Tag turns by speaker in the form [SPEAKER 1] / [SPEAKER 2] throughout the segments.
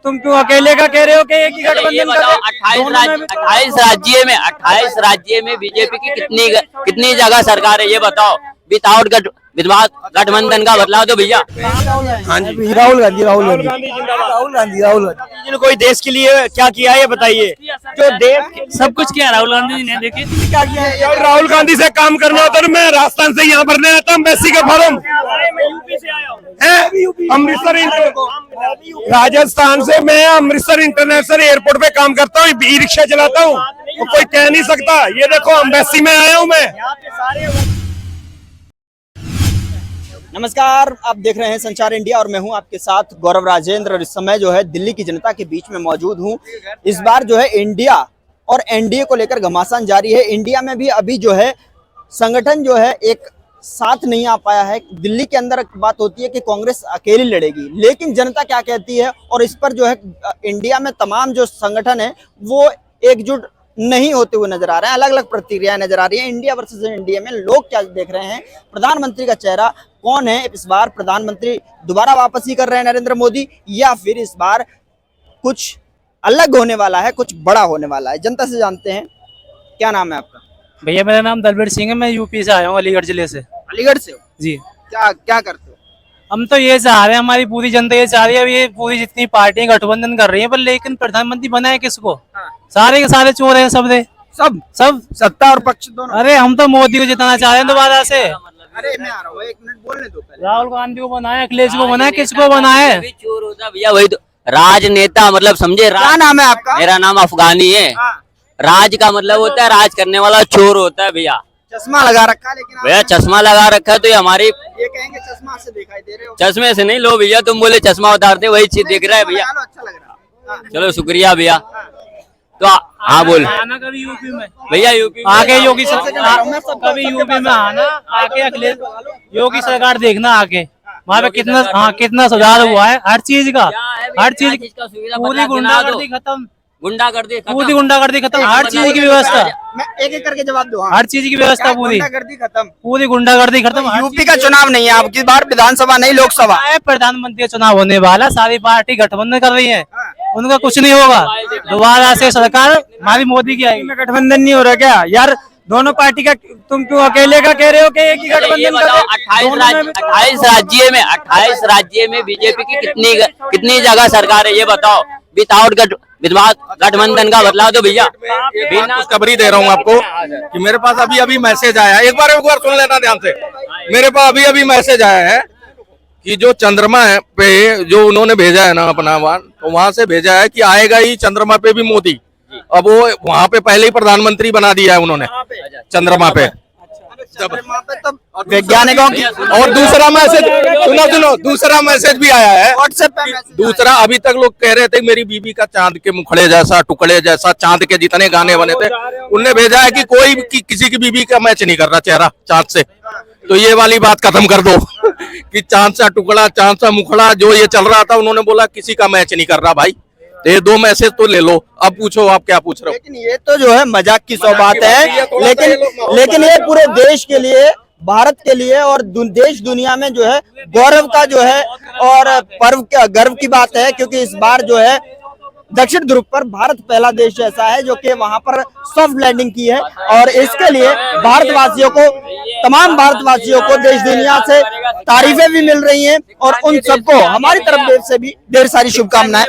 [SPEAKER 1] तुम क्यों अकेले का कह रहे हो कि एक ही गठबंधन का?
[SPEAKER 2] 28 राज्य में बीजेपी की कितनी जगह सरकार है ये बताओ। विदाउट गठबंधन का बदलाव तो भैया।
[SPEAKER 1] हाँ जी, राहुल गांधी। जिन्होंने कोई देश के लिए क्या किया है ये बताइए। जो देश
[SPEAKER 3] सब कुछ किया राहुल गांधी जी ने, देखिए
[SPEAKER 1] क्या किया है?
[SPEAKER 4] यार राहुल गांधी से काम करना होता है। मैं राजस्थान से यहाँ भरने आता हूँ एमबेसी का फॉर्म अमृतसर राजस्थान से। मैं अमृतसर इंटरनेशनल एयरपोर्ट पे काम करता हूँ, ई रिक्शा चलाता हूँ, तो कोई कह नहीं सकता। ये देखो एम्बेसी में आया हूँ मैं।
[SPEAKER 5] नमस्कार, आप देख रहे हैं संचार इंडिया और मैं हूं आपके साथ गौरव राजेंद्र। और इस समय जो है दिल्ली की जनता के बीच में मौजूद हूं। इस बार जो है इंडिया और एनडीए को लेकर घमासान जारी है। इंडिया में भी अभी जो है संगठन जो है एक साथ नहीं आ पाया है। दिल्ली के अंदर बात होती है कि कांग्रेस अकेली लड़ेगी, लेकिन जनता क्या कहती है और इस पर जो है इंडिया में तमाम जो संगठन है वो एकजुट नहीं होते हुए नजर आ रहे हैं। अलग अलग प्रतिक्रियाएं नजर आ रही हैं। इंडिया वर्सेस इंडिया में लोग क्या देख रहे हैं, प्रधानमंत्री का चेहरा कौन है, इस बार प्रधानमंत्री दोबारा वापसी कर रहे हैं नरेंद्र मोदी, या फिर इस बार कुछ अलग होने वाला है, कुछ बड़ा होने वाला है। जनता से जानते हैं। क्या नाम है आपका?
[SPEAKER 3] भैया मेरा नाम दलबीर सिंह है, मैं यूपी से आया हूँ, अलीगढ़ जिले से।
[SPEAKER 5] अलीगढ़ से हो
[SPEAKER 3] जी।
[SPEAKER 5] क्या क्या करते हो?
[SPEAKER 3] हम तो ये चाह रहे हैं, हमारी पूरी जनता ये चाह रही है, अब ये पूरी जितनी पार्टियां गठबंधन कर रही हैं, पर लेकिन प्रधानमंत्री बनाए किसको? सारे के सारे चोर हैं, सब
[SPEAKER 5] सब
[SPEAKER 3] सत्ता
[SPEAKER 5] और पक्ष दोनों।
[SPEAKER 3] अरे हम तो मोदी को जिताना चाह रहे हैं दोबारा से।
[SPEAKER 5] अरे मैं आ रहा हूँ, एक मिनट बोलने दो पहले।
[SPEAKER 3] राहुल गांधी को बनाया, अखिलेश को बनाया, किसको बनाया?
[SPEAKER 2] चोर होता भैया वही तो राजनेता, मतलब समझे।
[SPEAKER 5] क्या नाम है आपका?
[SPEAKER 2] मेरा नाम अफगानी है। राज का मतलब होता है राज करने वाला, चोर होता है भैया।
[SPEAKER 5] चश्मा लगा रखा है, लेकिन
[SPEAKER 2] भैया चश्मा लगा रखा है तो ये हमारी
[SPEAKER 5] ये कहेंगे चश्मा से दिखाई दे रहे हो।
[SPEAKER 2] चश्मे से नहीं लो भैया, तुम बोले चश्मा उतारते वही चीज दिख रहा है भैया।
[SPEAKER 5] अच्छा लग रहा है।
[SPEAKER 2] चलो शुक्रिया भैया। तो हाँ बोल
[SPEAKER 3] आना कभी यूपी में
[SPEAKER 2] भैया, यूपी
[SPEAKER 3] आके योगी कभी यूपी में आना, आके अखिलेश योगी सरकार देखना आके वहाँ पे कितना सुधार हुआ है हर चीज का। पूरी गुंडागर्दी खत्म, पूरी गुंडागर्दी खत्म, हर चीज की व्यवस्था।
[SPEAKER 5] मैं एक एक करके जवाब दूँ।
[SPEAKER 3] हर चीज की व्यवस्था पूरी,
[SPEAKER 5] गुंडागर्दी खत्म,
[SPEAKER 3] पूरी गुंडागर्दी खत्म।
[SPEAKER 5] यूपी का चुनाव नहीं है आपकी बार, विधानसभा नहीं लोकसभा
[SPEAKER 3] है, प्रधानमंत्री चुनाव होने वाला, सारी पार्टी गठबंधन कर रही है, उनका कुछ नहीं होगा। दोबारा से सरकार हमारी मोदी की आएगी।
[SPEAKER 1] गठबंधन नहीं हो रहा क्या यार? दोनों पार्टी का तुम क्यों अकेले का कह रहे हो कि एक ही गठबंधन का?
[SPEAKER 2] 28 राज्य में बीजेपी की कितनी जगह सरकार है ये बताओ। विदाउट गठबंधन का बदलाव तो भैया।
[SPEAKER 4] खुशखबरी दे रहा हूँ आपको कि मेरे पास अभी मैसेज आया है। एक बार सुन लेना ध्यान से। मेरे पास अभी मैसेज आया है कि जो चंद्रमा पे जो उन्होंने भेजा है ना अपना तो वहां से भेजा है कि आएगा ही चंद्रमा पे भी मोदी। अब वो वहां पे पहले ही प्रधानमंत्री बना दिया है उन्होंने चंद्रमा पे।
[SPEAKER 5] वैज्ञानिकों की।
[SPEAKER 4] और दूसरा मैसेज सुनो, दूसरा मैसेज भी आया है
[SPEAKER 5] व्हाट्सएप पे।
[SPEAKER 4] दूसरा, अभी तक लोग कह रहे थे मेरी बीबी का चांद के मुखड़े जैसा, टुकड़े जैसा, चांद के जितने गाने बने थे, उनने भेजा है कि कोई किसी की बीबी का मैच नहीं कर रहा चेहरा चांद से। तो ये वाली बात खत्म कर दो कि चांद सा टुकड़ा, चांद सा मुखड़ा जो ये चल रहा था, उन्होंने बोला किसी का मैच नहीं कर रहा भाई। तो ये दो मैसेज तो ले लो। अब पूछो आप क्या पूछ रहे हो।
[SPEAKER 5] लेकिन ये तो जो है मजाक की सौ बात है, लेकिन ये पूरे देश के लिए, भारत के लिए और देश दुनिया में जो है गौरव का जो है और गर्व की बात है। क्योंकि इस बार जो है दक्षिण ध्रुव पर भारत पहला देश ऐसा है जो कि वहां पर सॉफ्ट लैंडिंग की है। और इसके लिए भारतवासियों को, तमाम भारतवासियों को देश दुनिया से तारीफें भी मिल रही हैं और उन सबको हमारी तरफ देश से भी ढेर सारी शुभकामनाएं।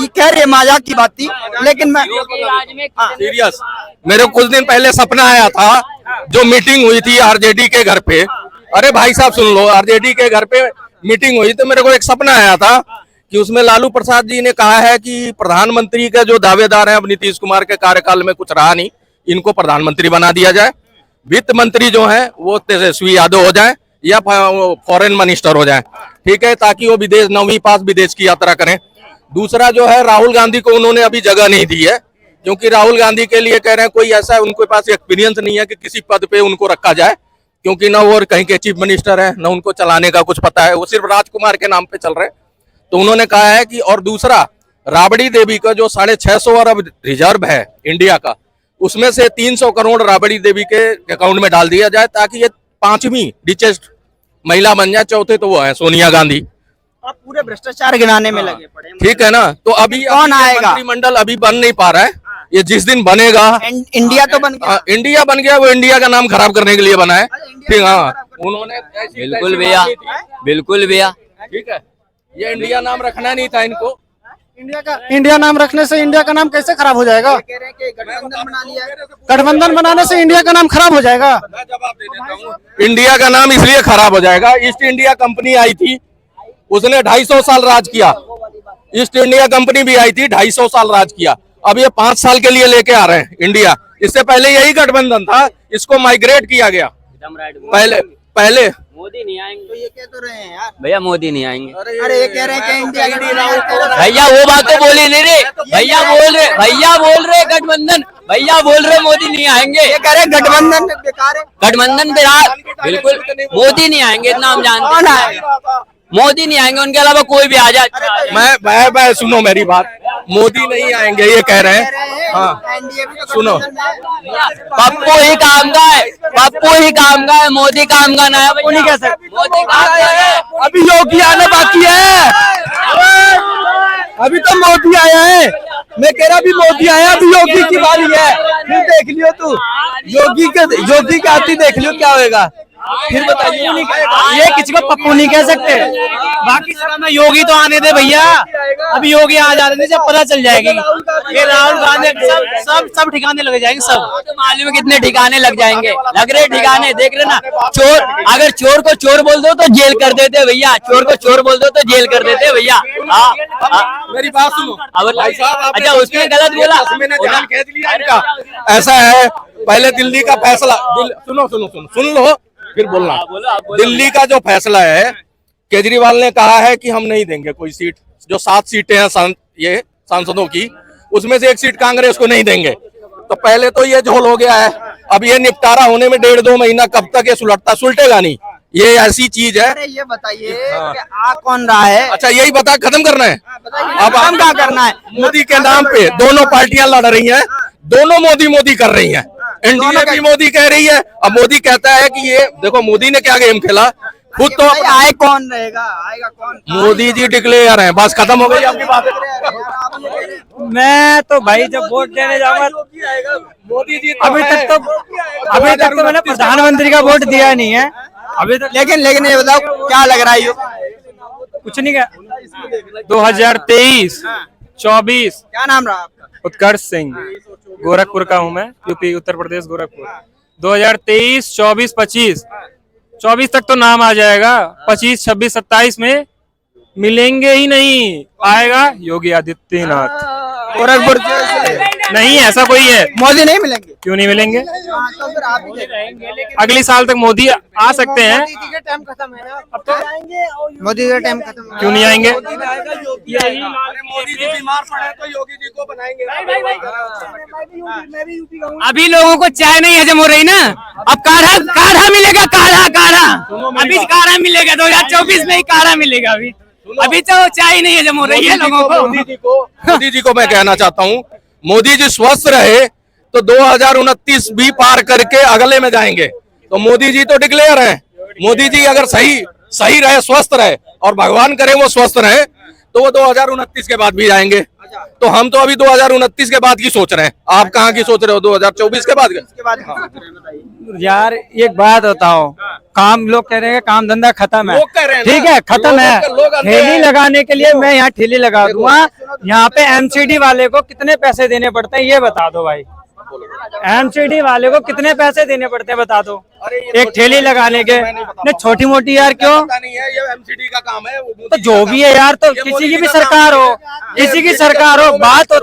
[SPEAKER 5] खैर ये मजाक की बात थी, लेकिन मैं
[SPEAKER 4] सीरियस, मेरे कुछ दिन पहले सपना आया था, जो मीटिंग हुई थी आरजेडी के घर पे। अरे भाई साहब सुन लो, आरजेडी के घर पे मीटिंग हुई तो मेरे को एक सपना आया था कि उसमें लालू प्रसाद जी ने कहा है कि प्रधानमंत्री के जो दावेदार हैं, अब नीतीश कुमार के कार्यकाल में कुछ रहा नहीं, इनको प्रधानमंत्री बना दिया जाए। वित्त मंत्री जो है वो तेजस्वी यादव हो जाए या फॉरेन मिनिस्टर हो जाए, ठीक है, ताकि वो विदेश 9वीं पास विदेश की यात्रा करें। दूसरा जो है राहुल गांधी को उन्होंने अभी जगह नहीं दी है, क्योंकि राहुल गांधी के लिए कह रहे हैं कोई ऐसा उनके पास एक्सपीरियंस नहीं है कि किसी पद पे उनको रखा जाए, क्योंकि ना वो कहीं के चीफ मिनिस्टर है, ना उनको चलाने का कुछ पता है, वो सिर्फ राजकुमार के नाम पे चल रहे हैं। तो उन्होंने कहा है कि, और दूसरा राबड़ी देवी का जो 650 अरब रिजर्व है इंडिया का, उसमें से 300 करोड़ राबड़ी देवी के अकाउंट में डाल दिया जाए, ताकि ये 5वीं रिचेस्ट महिला बन जाए। चौथे तो वो है सोनिया गांधी।
[SPEAKER 5] आप पूरे भ्रष्टाचार गिनाने में लगे पड़े हैं।
[SPEAKER 4] ठीक है ना, तो अभी
[SPEAKER 5] कौन आएगा?
[SPEAKER 4] मंत्रिमंडल अभी बन नहीं पा रहा है, ये जिस दिन बनेगा।
[SPEAKER 5] इंडिया तो बन गया।
[SPEAKER 4] इंडिया बन गया, वो इंडिया का नाम खराब करने के लिए बना है। ठीक, हाँ, उन्होंने
[SPEAKER 2] बिल्कुल भैया, बिल्कुल भैया।
[SPEAKER 4] ठीक है, ये इंडिया नाम रखना नहीं था इनको।
[SPEAKER 6] इंडिया नाम रखने से इंडिया का नाम कैसे खराब हो जाएगा?
[SPEAKER 5] कह रहे हैं कि गठबंधन बना लिया है।
[SPEAKER 6] गठबंधन बनाने से इंडिया का नाम खराब हो जाएगा।
[SPEAKER 4] मैं जवाब दे देता हूँ, इंडिया का नाम इसलिए खराब हो जाएगा, ईस्ट इंडिया कंपनी आई थी, उसने 250 साल राज किया। ईस्ट इंडिया कंपनी भी आई थी, 250 साल राज किया। अब ये 5 साल के लिए लेके आ रहे हैं इंडिया। इससे पहले यही गठबंधन था, इसको माइग्रेट किया गया। पहले
[SPEAKER 2] मोदी नहीं आएंगे
[SPEAKER 5] तो ये कह तो रहे हैं यार
[SPEAKER 2] भैया, मोदी नहीं आएंगे।
[SPEAKER 5] अरे ये कह रहे हैं कि इंडिया
[SPEAKER 2] भैया वो बात तो बोली नहीं रे, भैया बोल रहे गठबंधन, भैया बोल रहे मोदी नहीं आएंगे।
[SPEAKER 5] ये कह रहे हैं गठबंधन बेकार है।
[SPEAKER 2] गठबंधन बिहार बिल्कुल, मोदी नहीं आएंगे, इतना हम जानते
[SPEAKER 5] कौन
[SPEAKER 2] हैं।
[SPEAKER 5] आएगा?
[SPEAKER 2] मोदी नहीं आएंगे, उनके अलावा कोई भी आ जाए।
[SPEAKER 4] मैं सुनो मेरी बात, मोदी नहीं आएंगे ये कह रहे हैं। हाँ
[SPEAKER 5] एनडीए भी तो
[SPEAKER 4] सुनो,
[SPEAKER 5] गठबंधन में है।
[SPEAKER 2] पप्पू ही काम का है, पप्पू ही काम का है, मोदी काम का ना है।
[SPEAKER 5] वो नहीं कह सकते।
[SPEAKER 2] मोदी काम का है।
[SPEAKER 1] अभी योगी आना बाकी है, अभी तो मोदी आया है। मैं कह रहा अभी मोदी आया, अभी योगी की बारी है। फिर देख लियो तू, योगी के आती देख लियो क्या होएगा। फिर बताइए,
[SPEAKER 3] ये किसी को पप्पू नहीं कह सकते। बाकी सब में योगी तो आने दे भैया, अभी योगी आ जाने दे, जब पता चल जाएगी। ये राहुल गांधी सब ठिकाने लग जाएंगे। सब
[SPEAKER 2] तो मालूम है कितने ठिकाने लग जाएंगे, लग रहे ठिकाने, देख रहे ना। चोर, अगर चोर को चोर बोल दो तो जेल कर देते भैया, चोर को चोर बोल दो तो जेल कर देते भैया।
[SPEAKER 4] मेरी बात सुनो भाई साहब,
[SPEAKER 2] अच्छा उसने गलत बोला,
[SPEAKER 4] मैंने जान खींच लिया इनका। ऐसा है, पहले दिल्ली का फैसला सुन लो फिर बोलना। दिल्ली का जो फैसला है, केजरीवाल ने कहा है कि हम नहीं देंगे कोई सीट। जो 7 सीटें हैं ये सांसदों की, उसमें से 1 सीट कांग्रेस को नहीं देंगे। तो पहले तो ये झोल हो गया है। अब ये निपटारा होने में 1.5-2 महीना कब तक ये सुलटेगा नहीं, ये ऐसी चीज है।
[SPEAKER 5] अरे ये बताइए कि आ कौन रहा है?
[SPEAKER 4] अच्छा यही बता, खत्म करना है।
[SPEAKER 5] अब हम क्या करना है?
[SPEAKER 4] मोदी के नाम पे दोनों पार्टियां लड़ रही हैं, दोनों मोदी कर रही हैं। एनडीए भी मोदी कह रही है, अब मोदी कहता है कि ये देखो मोदी ने क्या गेम खेला खुद। तो
[SPEAKER 5] आए कौन रहेगा? आएगा कौन?
[SPEAKER 4] मोदी जी डिक्लेयर हैं, बस खत्म हो गई आपकी बात।
[SPEAKER 1] मैं तो भाई जब वोट देने जाऊंगा,
[SPEAKER 4] मोदी जी
[SPEAKER 1] अभी तक तो मैंने प्रधानमंत्री का वोट दिया नहीं है अभी तक।
[SPEAKER 5] लेकिन ये बताओ क्या लग रहा है? ये
[SPEAKER 1] कुछ नहीं क्या 2023 24
[SPEAKER 5] क्या नाम रहा आपका?
[SPEAKER 1] उत्कर्ष सिंह, गोरखपुर का हूँ मैं, यूपी उत्तर प्रदेश गोरखपुर। 2023 24 25 24 तक तो नाम आ जाएगा, 25 26 27 में मिलेंगे ही नहीं। आएगा योगी आदित्यनाथ।
[SPEAKER 5] गोरखपुर
[SPEAKER 1] नहीं ऐसा कोई है,
[SPEAKER 5] मोदी नहीं मिलेंगे?
[SPEAKER 1] क्यों नहीं मिलेंगे?
[SPEAKER 5] हाँ, तो फिर आप ही देखेंगे।
[SPEAKER 1] अगली साल तक मोदी आ सकते हैं,
[SPEAKER 5] मोदी जी का टाइम खत्म है ना, अब तो मोदी का टाइम खत्म है।
[SPEAKER 1] क्यों नहीं आएंगे?
[SPEAKER 4] मोदी जी बीमार पड़े तो योगी जी को बनाएंगे।
[SPEAKER 3] अभी लोगों को चाय नहीं हजम हो रही ना, अब काढ़ा मिलेगा, काढ़ा अभी काढ़ा मिलेगा। 2024 में ही काढ़ा मिलेगा। अभी तो चाय नहीं हजम हो रही है लोगों को।
[SPEAKER 4] मोदी जी को मैं कहना चाहता हूँ, मोदी जी स्वस्थ रहे तो 2029 भी पार करके अगले में जाएंगे। तो मोदी जी तो डिक्लेयर हैं। मोदी जी अगर सही रहे, स्वस्थ रहे, और भगवान करे वो स्वस्थ रहे, तो वो 2029 के बाद भी जाएंगे। तो हम तो अभी 2029 के बाद की सोच रहे हैं। आप कहाँ की सोच रहे हो? 2024 के बाद?
[SPEAKER 1] यार एक बात बताओ, काम लोग कह रहे हैं काम धंधा खत्म है,
[SPEAKER 4] लोग कह रहे हैं
[SPEAKER 1] ठीक
[SPEAKER 4] ना,
[SPEAKER 1] है खत्म है।
[SPEAKER 4] लोग अंधे
[SPEAKER 1] ठेली
[SPEAKER 4] हैं।
[SPEAKER 1] लगाने के लिए मैं यहाँ ठेली लगा दूंगा। यहाँ पे एमसीडी वाले को कितने पैसे देने पड़ते हैं ये बता दो भाई। एमसीडी वाले को कितने पैसे देने पड़ते हैं बता दो एक ठेली लगाने के? नहीं छोटी मोटी यार क्यों,
[SPEAKER 4] नहीं है, ये एमसीडी का काम है।
[SPEAKER 1] तो जो भी है यार, तो किसी की भी सरकार हो, किसी की सरकार हो, बात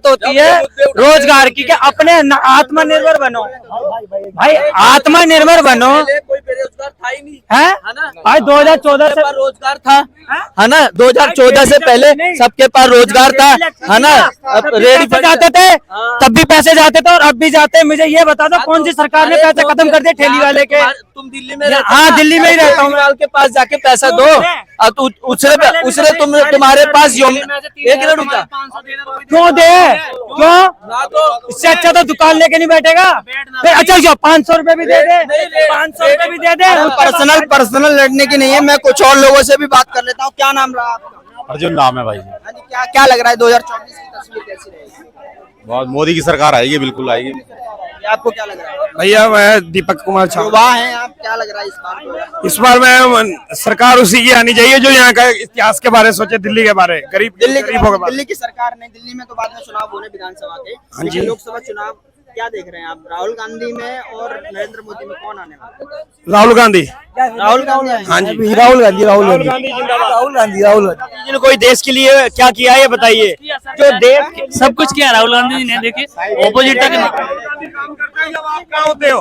[SPEAKER 1] होती है रोजगार की। क्या अपने आत्मनिर्भर बनो भाई, आत्मनिर्भर बनो।
[SPEAKER 2] कोई बेरोजगार था ही नहीं,
[SPEAKER 1] है आज 2014 से
[SPEAKER 2] रोजगार था, है ना। 2014 से पहले सबके पास रोजगार था, है ना।
[SPEAKER 1] रेडी पे जाते थे तब भी पैसे जाते थे और अब भी जाते हैं। मुझे ये बता दो कौन सी सरकार ने पैसे खत्म कर दिए
[SPEAKER 2] ठेली वाले के।
[SPEAKER 7] तुम दिल्ली में
[SPEAKER 2] हाँ, दिल्ली में ही रहता हूँ।
[SPEAKER 7] केजरीवाल के पास जाके पैसा दो और उसने तुम्हारे पास एक मिनट रुका,
[SPEAKER 2] क्यों दे? क्यों? इससे अच्छा तो दुकान लेके नहीं बैठेगा फिर। अच्छा 500 रुपए भी दे दे, 500 रुपए भी दे दे।
[SPEAKER 5] पर्सनल लड़ने की नहीं है, मैं कुछ और लोगों से भी बात कर लेता हूँ। क्या नाम रहा आपका?
[SPEAKER 8] अर्जुन नाम है भाई।
[SPEAKER 5] हाँ जी, क्या लग रहा है 2024 की तस्वीर कैसी रहेगी?
[SPEAKER 8] बहुत मोदी की सरकार आएगी, बिल्कुल आएगी।
[SPEAKER 5] ये आपको क्या लग रहा है?
[SPEAKER 9] भैया मैं दीपक कुमार छा।
[SPEAKER 5] युवा हैं आप, क्या लग रहा है इस बार?
[SPEAKER 9] इस बार मैं सरकार उसी की आनी चाहिए जो यहाँ का इतिहास के बारे सोचे, दिल्ली के बारे, गरीबों के बारे।
[SPEAKER 5] दिल्ली की सरकार ने, दिल्ली में तो बाद में चुनाव होने विधानसभा के, लेकिन लोकसभा चुनाव क्या देख रहे हैं आप? राहुल गांधी में और नरेंद्र मोदी में कौन आने वाला है?
[SPEAKER 9] राहुल गांधी।
[SPEAKER 5] राहुल गांधी।
[SPEAKER 9] हाँ जी,
[SPEAKER 6] राहुल गांधी
[SPEAKER 2] जी ने कोई देश के लिए क्या किया है ये बताइए। जो देश
[SPEAKER 3] सब कुछ किया राहुल गांधी जी ने, देखिए ऑपोजिट तक।
[SPEAKER 9] जब आप कहाँ होते हो?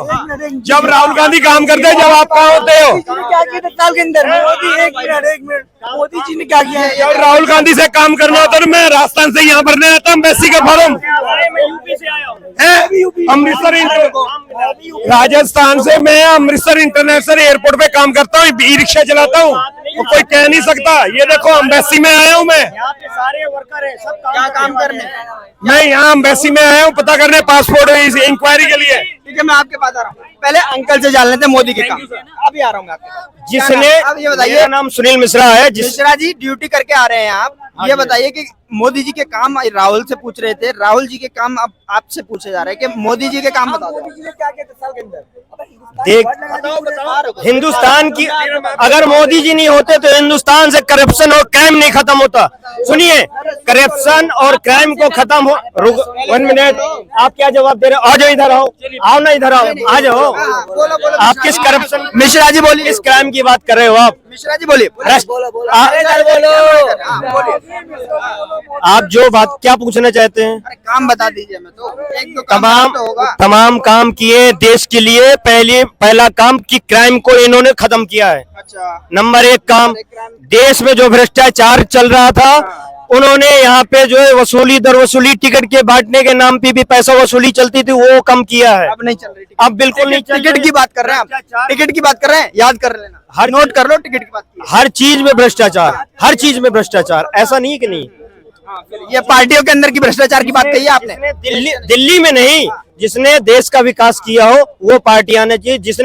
[SPEAKER 9] जब राहुल गांधी काम करते हैं, जब आप कहाँ होते हो?
[SPEAKER 6] क्या किया साल के अंदर? एक मिनट मोदी जी ने क्या किया है?
[SPEAKER 9] जब राहुल गांधी से काम करना होता तो मैं राजस्थान से यहाँ भरने आता, एम्बेसी का फॉर्म अमृतसर, राजस्थान से मैं अमृतसर इंटरनेशनल एयरपोर्ट पे काम करता हूँ, ई रिक्शा चलाता हूँ, तो कोई कह नहीं सकता। ये देखो एम्बेसी में आया हूँ मैं।
[SPEAKER 5] सारे वर्कर है, सब क्या काम करने?
[SPEAKER 9] मैं यहाँ एम्बेसी में आया हूँ पता करने पासपोर्ट इंक्वायरी के लिए।
[SPEAKER 5] ठीक है, मैं आपके पास आ रहा हूँ। पहले अंकल से जान लेते हैं मोदी के काम। अभी आ रहा हूँ आपके पास।
[SPEAKER 2] जिसने,
[SPEAKER 5] अब ये बताइए,
[SPEAKER 2] मेरा नाम सुनील मिश्रा है।
[SPEAKER 5] मिश्रा जी ड्यूटी करके आ रहे हैं आप। ये बताइए कि मोदी जी के काम राहुल से पूछ रहे थे, राहुल जी के काम अब आपसे पूछे जा रहे हैं कि मोदी जी के काम बता दो।
[SPEAKER 2] देख, हिंदुस्तान की अगर मोदी जी नहीं होते तो हिंदुस्तान से करप्शन और क्राइम नहीं खत्म होता। सुनिए, करप्शन और क्राइम को खत्म हो। 1 मिनट, आप क्या जवाब दे रहे हो? आ जाओ इधर, आओ ना इधर, आओ, आ जाओ। आप किस करप्शन,
[SPEAKER 5] मिश्रा जी बोलिए,
[SPEAKER 2] किस क्राइम की बात कर रहे हो आप?
[SPEAKER 5] मिश्रा जी बोलिए।
[SPEAKER 2] आप जो बात क्या पूछना चाहते हैं?
[SPEAKER 5] अरे काम बता दीजिए, मैं तो एक दो काम तो होगा।
[SPEAKER 2] तमाम काम किए देश के लिए। पहला काम कि क्राइम को इन्होंने खत्म किया है।
[SPEAKER 5] अच्छा,
[SPEAKER 2] नंबर 1 काम, देश में जो भ्रष्टाचार चल रहा था, उन्होंने यहाँ पे जो है वसूली, दर वसूली, टिकट के बांटने के नाम पे भी पैसा वसूली चलती थी, वो कम किया है।
[SPEAKER 5] अब नहीं चल रही।
[SPEAKER 2] अब बिल्कुल नहीं चल रही।
[SPEAKER 5] टिकट की बात कर रहे हैं आप? टिकट की बात कर रहे हैं, याद कर लेना, हर नोट कर लो, टिकट की बात की।
[SPEAKER 2] हर चीज में भ्रष्टाचार, हर चीज में भ्रष्टाचार, ऐसा नहीं कि नहीं।
[SPEAKER 5] ये पार्टियों के अंदर की भ्रष्टाचार की बात कही है आपने।
[SPEAKER 2] दिल्ली में नहीं, जिसने देश का विकास किया हो वो पार्टी आना चाहिए। जिसने